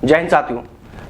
जय हिंद साथियों।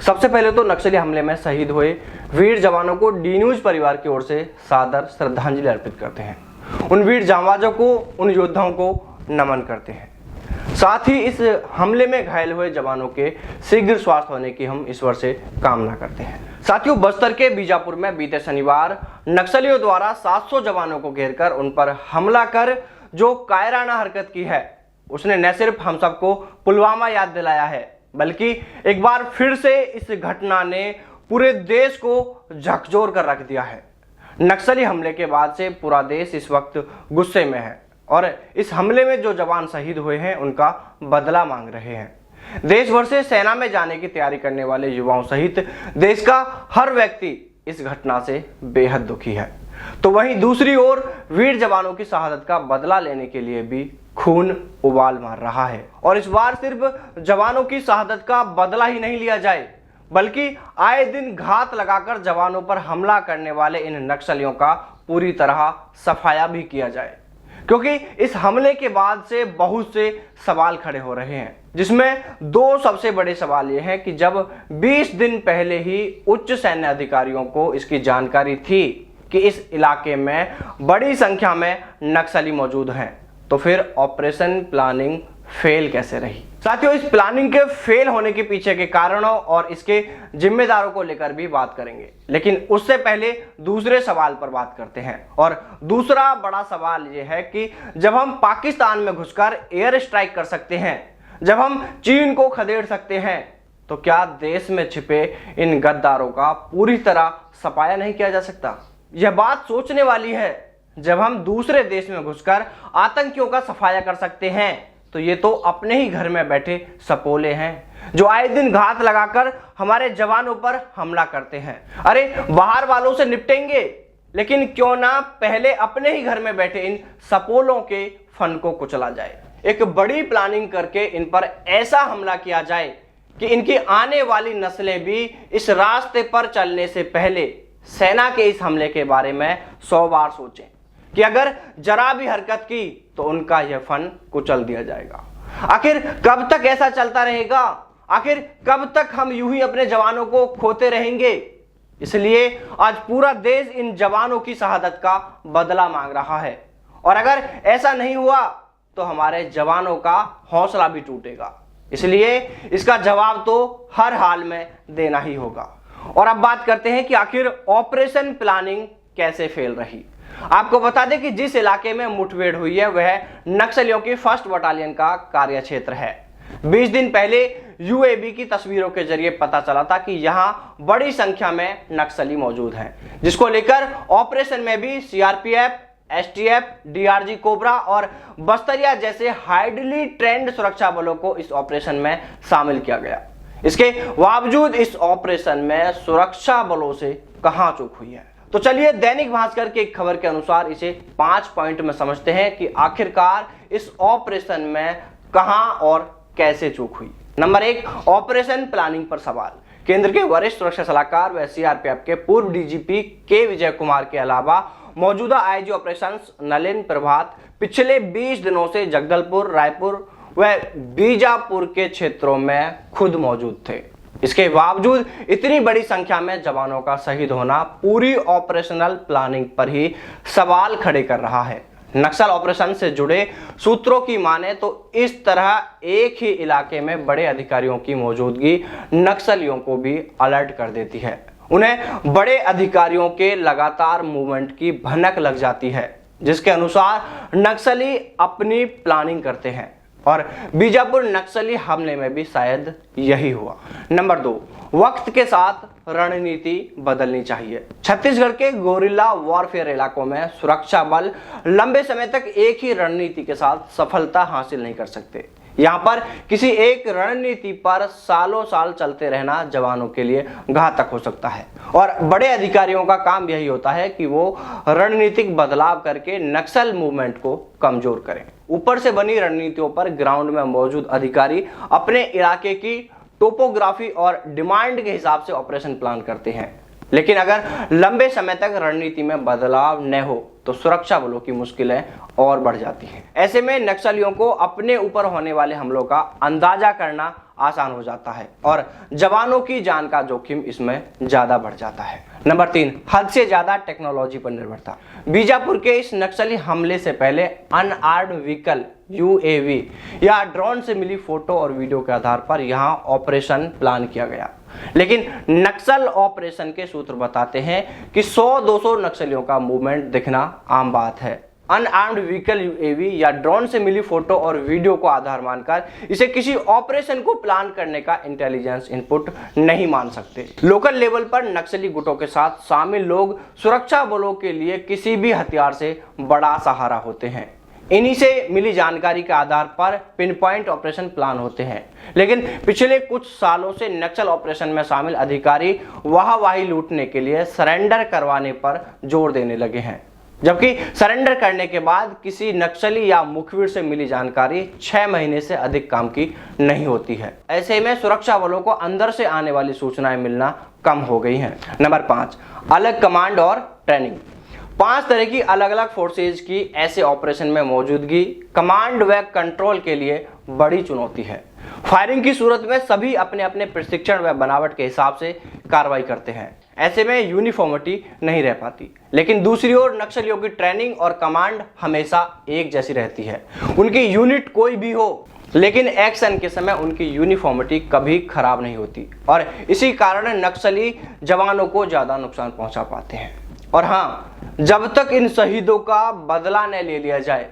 सबसे पहले तो नक्सली हमले में शहीद हुए वीर जवानों को डी न्यूज परिवार की ओर से सादर श्रद्धांजलि अर्पित करते हैं। उन वीर जांबाजों को, उन योद्धाओं को नमन करते हैं। साथ ही इस हमले में घायल हुए जवानों के शीघ्र स्वास्थ्य होने की हम ईश्वर से कामना करते हैं। साथियों, बस्तर के बीजापुर में बीते शनिवार नक्सलियों द्वारा 700 जवानों को घेरकर उन पर हमला कर जो कायराना हरकत की है, उसने न सिर्फ हम सबको पुलवामा याद दिलाया है, बल्कि एक बार फिर से इस घटना ने पूरे देश को झकझोर कर रख दिया है। नक्सली हमले के बाद से पूरा देश इस वक्त गुस्से में है और इस हमले में जो जवान शहीद हुए हैं उनका बदला मांग रहे हैं। देश भर से सेना में जाने की तैयारी करने वाले युवाओं सहित देश का हर व्यक्ति इस घटना से बेहद दुखी है। तो वहीं दूसरी ओर वीर जवानों की शहादत का बदला लेने के लिए भी खून उबाल मार रहा है। और इस बार सिर्फ जवानों की शहादत का बदला ही नहीं लिया जाए, बल्कि आए दिन घात लगाकर जवानों पर हमला करने वाले इन नक्सलियों का पूरी तरह सफाया भी किया जाए। क्योंकि इस हमले के बाद से बहुत से सवाल खड़े हो रहे हैं, जिसमें दो सबसे बड़े सवाल ये हैं कि जब 20 दिन पहले ही उच्च सैन्य अधिकारियों को इसकी जानकारी थी कि इस इलाके में बड़ी संख्या में नक्सली मौजूद हैं, तो फिर ऑपरेशन प्लानिंग फेल कैसे रही। साथियों, इस प्लानिंग के फेल होने के पीछे के कारणों और इसके जिम्मेदारों को लेकर भी बात करेंगे, लेकिन उससे पहले दूसरे सवाल पर बात करते हैं। और दूसरा बड़ा सवाल यह है कि जब हम पाकिस्तान में घुसकर एयर स्ट्राइक कर सकते हैं, जब हम चीन को खदेड़ सकते हैं, तो क्या देश में छिपे इन गद्दारों का पूरी तरह सफाया नहीं किया जा सकता? यह बात सोचने वाली है। जब हम दूसरे देश में घुसकर आतंकियों का सफाया कर सकते हैं, तो ये तो अपने ही घर में बैठे सपोले हैं जो आए दिन घात लगाकर हमारे जवानों पर हमला करते हैं। अरे, बाहर वालों से निपटेंगे, लेकिन क्यों ना पहले अपने ही घर में बैठे इन सपोलों के फन को कुचला जाए। एक बड़ी प्लानिंग करके इन पर ऐसा हमला किया जाए कि इनकी आने वाली नस्लें भी इस रास्ते पर चलने से पहले सेना के इस हमले के बारे में 100 बार सोचें कि अगर जरा भी हरकत की तो उनका यह फन कुचल दिया जाएगा। आखिर कब तक ऐसा चलता रहेगा? आखिर कब तक हम यूं ही अपने जवानों को खोते रहेंगे? इसलिए आज पूरा देश इन जवानों की शहादत का बदला मांग रहा है। और अगर ऐसा नहीं हुआ तो हमारे जवानों का हौसला भी टूटेगा। इसलिए इसका जवाब तो हर हाल में देना ही होगा। और अब बात करते हैं कि आखिर ऑपरेशन प्लानिंग कैसे फेल रही। आपको बता दें कि जिस इलाके में मुठभेड़ हुई है वह नक्सलियों की 1st बटालियन का कार्य क्षेत्र है। 20 दिन पहले यूएवी की तस्वीरों के जरिए पता चला था कि यहां बड़ी संख्या में नक्सली मौजूद हैं, जिसको लेकर ऑपरेशन में भी सीआरपीएफ, एसटीएफ, डीआरजी कोबरा और बस्तरिया जैसे हाईली ट्रेंड सुरक्षा बलों को इस ऑपरेशन में शामिल किया गया। इसके बावजूद इस ऑपरेशन में सुरक्षा बलों से कहां चूक हुई है? तो चलिए दैनिक भास्कर की एक खबर के अनुसार इसे 5 पॉइंट में समझते हैं कि आखिरकार इस ऑपरेशन में कहां और कैसे चूक हुई। नंबर 1, ऑपरेशन प्लानिंग पर सवाल। केंद्र के वरिष्ठ सुरक्षा सलाहकार व सीआरपीएफ के पूर्व डीजीपी के विजय कुमार के अलावा मौजूदा आईजी ऑपरेशंस नलिन प्रभात पिछले 20 दिनों से जगदलपुर, रायपुर व बीजापुर के क्षेत्रों में खुद मौजूद थे। इसके बावजूद इतनी बड़ी संख्या में जवानों का शहीद होना पूरी ऑपरेशनल प्लानिंग पर ही सवाल खड़े कर रहा है। नक्सल ऑपरेशन से जुड़े सूत्रों की माने तो इस तरह एक ही इलाके में बड़े अधिकारियों की मौजूदगी नक्सलियों को भी अलर्ट कर देती है। उन्हें बड़े अधिकारियों के लगातार मूवमेंट की भनक लग जाती है, जिसके अनुसार नक्सली अपनी प्लानिंग करते हैं। और बीजापुर नक्सली हमले में भी शायद यही हुआ। नंबर 2, वक्त के साथ रणनीति बदलनी चाहिए। छत्तीसगढ़ के गोरिल्ला वॉरफेयर इलाकों में सुरक्षा बल लंबे समय तक एक ही रणनीति के साथ सफलता हासिल नहीं कर सकते। यहाँ पर किसी एक रणनीति पर सालों साल चलते रहना जवानों के लिए घातक हो सकता है। और बड़े अधिकारियों का काम यही होता है कि वो रणनीतिक बदलाव करके नक्सल मूवमेंट को कमजोर करें। ऊपर से बनी रणनीतियों पर ग्राउंड में मौजूद अधिकारी अपने इलाके की टोपोग्राफी और डिमांड के हिसाब से ऑपरेशन प्लान करते हैं। लेकिन अगर लंबे समय तक रणनीति में बदलाव न हो तो सुरक्षा बलों की मुश्किलें और बढ़ जाती हैं। ऐसे में नक्सलियों को अपने ऊपर होने वाले हमलों का अंदाजा करना आसान हो जाता है और जवानों की जान का जोखिम इसमें ज्यादा बढ़ जाता है। नंबर 3, हद से ज्यादा टेक्नोलॉजी पर निर्भरता। बीजापुर के इस नक्सली हमले से पहले अनआर्म्ड व्हीकल यूएवी या ड्रोन से मिली फोटो और वीडियो के आधार पर यहां ऑपरेशन प्लान किया गया, लेकिन नक्सल ऑपरेशन के सूत्र बताते हैं कि 100-200 नक्सलियों का मूवमेंट दिखना आम बात है। अनआर्म्ड व्हीकल यूएवी या ड्रोन से मिली फोटो और वीडियो को आधार मानकर इसे किसी ऑपरेशन को प्लान करने का इंटेलिजेंस इनपुट नहीं मान सकते। लोकल लेवल पर नक्सली गुटों के साथ शामिल लोग सुरक्षा बलों के लिए किसी भी हथियार से बड़ा सहारा होते हैं। इन्हीं से मिली जानकारी के आधार पर पिन पॉइंट ऑपरेशन प्लान होते हैं, लेकिन पिछले कुछ सालों से नक्सल ऑपरेशन में शामिल अधिकारी वाहवाही लूटने के लिए सरेंडर करवाने पर जोर देने लगे हैं, जबकि सरेंडर करने के बाद किसी नक्सली या मुखबिर से मिली जानकारी 6 महीने से अधिक काम की नहीं होती है। ऐसे में सुरक्षा बलों को अंदर से आने वाली सूचनाएं मिलना कम हो गई हैं। नंबर 5, अलग कमांड और ट्रेनिंग। 5 तरह की अलग अलग फोर्सेज की ऐसे ऑपरेशन में मौजूदगी कमांड व कंट्रोल के लिए बड़ी चुनौती है। फायरिंग की सूरत में सभी अपने अपने प्रशिक्षण व बनावट के हिसाब से कार्रवाई करते हैं। ऐसे में यूनिफॉर्मिटी नहीं रह पाती, लेकिन दूसरी ओर नक्सलियों की ट्रेनिंग और कमांड हमेशा एक जैसी रहती है। उनकी यूनिट कोई भी हो, लेकिन एक्शन के समय उनकी यूनिफॉर्मिटी कभी खराब नहीं होती और इसी कारण नक्सली जवानों को ज्यादा नुकसान पहुंचा पाते हैं। और हाँ, जब तक इन शहीदों का बदला न ले लिया जाए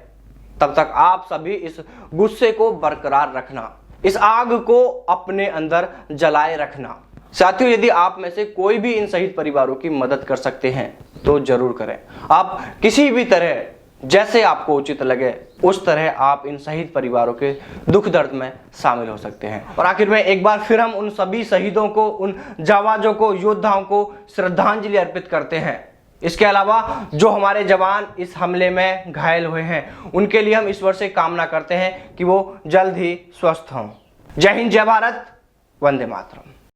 तब तक आप सभी इस गुस्से को बरकरार रखना, इस आग को अपने अंदर जलाए रखना। साथियों, यदि आप में से कोई भी इन शहीद परिवारों की मदद कर सकते हैं तो जरूर करें। आप किसी भी तरह जैसे आपको उचित लगे उस तरह आप इन शहीद परिवारों के दुख दर्द में शामिल हो सकते हैं। और आखिर में एक बार फिर हम उन सभी शहीदों को, उन जाबाजों को, योद्धाओं को श्रद्धांजलि अर्पित करते हैं। इसके अलावा जो हमारे जवान इस हमले में घायल हुए हैं उनके लिए हम ईश्वर से कामना करते हैं कि वो जल्द ही स्वस्थ हों। जय हिंद, जय भारत, वंदे मातरम।